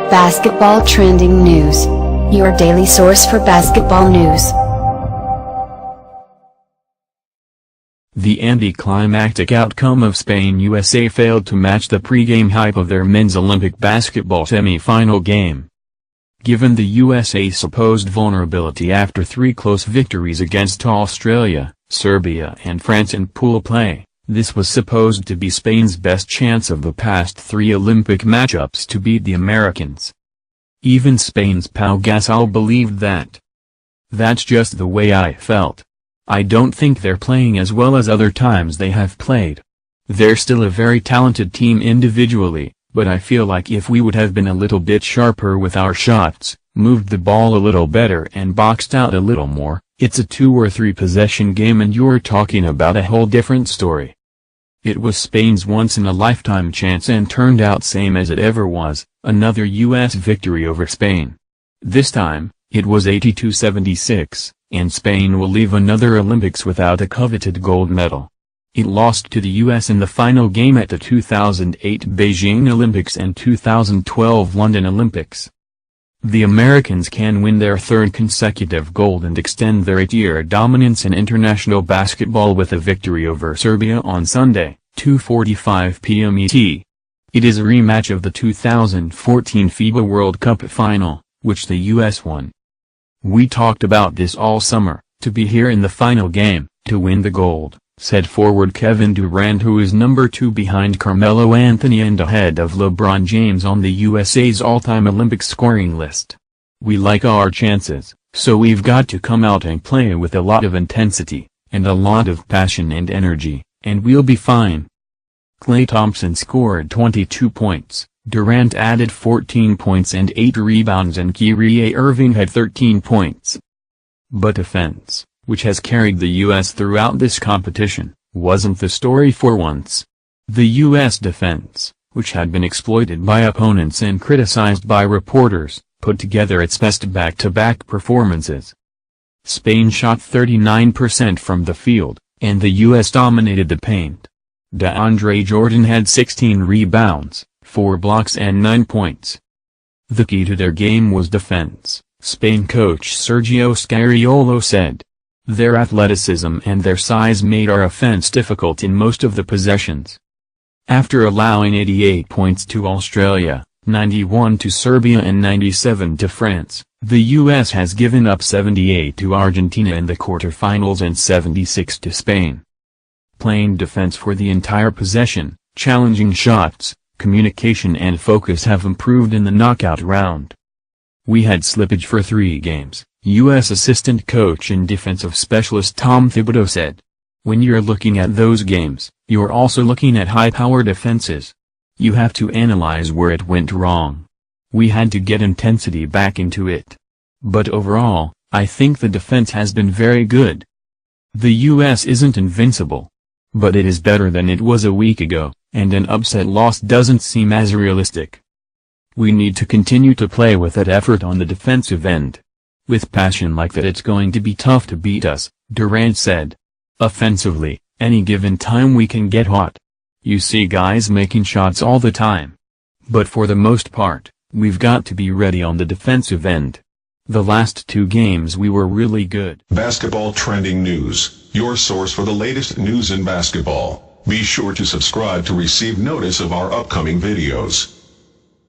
Basketball Trending News. Your daily source for basketball news. The anticlimactic outcome of Spain-USA failed to match the pre-game hype of their men's Olympic basketball semi-final game. Given the USA's supposed vulnerability after three close victories against Australia, Serbia and France in pool play, this was supposed to be Spain's best chance of the past three Olympic matchups to beat the Americans. Even Spain's Pau Gasol believed that. "That's just the way I felt. I don't think they're playing as well as other times they have played. They're still a very talented team individually, but I feel like if we would have been a little bit sharper with our shots, moved the ball a little better and boxed out a little more, it's a 2 or 3 possession game and you're talking about a whole different story." It was Spain's once-in-a-lifetime chance and turned out same as it ever was, another U.S. victory over Spain. This time, it was 82-76, and Spain will leave another Olympics without a coveted gold medal. It lost to the U.S. in the final game at the 2008 Beijing Olympics and 2012 London Olympics. The Americans can win their third consecutive gold and extend their 8-year dominance in international basketball with a victory over Serbia on Sunday, 2:45 p.m. ET. It is a rematch of the 2014 FIBA World Cup final, which the U.S. won. "We talked about this all summer, to be here in the final game, to win the gold," said forward Kevin Durant, who is number 2 behind Carmelo Anthony and ahead of LeBron James on the USA's all-time Olympic scoring list. "We like our chances, so we've got to come out and play with a lot of intensity, and a lot of passion and energy, and we'll be fine." Klay Thompson scored 22 points, Durant added 14 points and 8 rebounds and Kyrie Irving had 13 points. But defense, which has carried the U.S. throughout this competition, wasn't the story for once. The U.S. defense, which had been exploited by opponents and criticized by reporters, put together its best back-to-back performances. Spain shot 39% from the field, and the U.S. dominated the paint. DeAndre Jordan had 16 rebounds, 4 blocks and 9 points. The key to their game was defense, Spain coach Sergio Scariolo said. "Their athleticism and their size made our offense difficult in most of the possessions." After allowing 88 points to Australia, 91 to Serbia and 97 to France, the U.S. has given up 78 to Argentina in the quarterfinals and 76 to Spain. Playing defense for the entire possession, challenging shots, communication and focus have improved in the knockout round. "We had slippage for 3 games. U.S. assistant coach and defensive specialist Tom Thibodeau said. "When you're looking at those games, you're also looking at high-power defenses. You have to analyze where it went wrong. We had to get intensity back into it. But overall, I think the defense has been very good. The U.S. isn't invincible. But it is better than it was a week ago, and an upset loss doesn't seem as realistic. We need to continue to play with that effort on the defensive end. With passion like that it's going to be tough to beat us," Durant said. "Offensively, any given time we can get hot. You see guys making shots all the time. But for the most part, we've got to be ready on the defensive end. The last 2 games we were really good." Basketball Trending News, your source for the latest news in basketball. Be sure to subscribe to receive notice of our upcoming videos.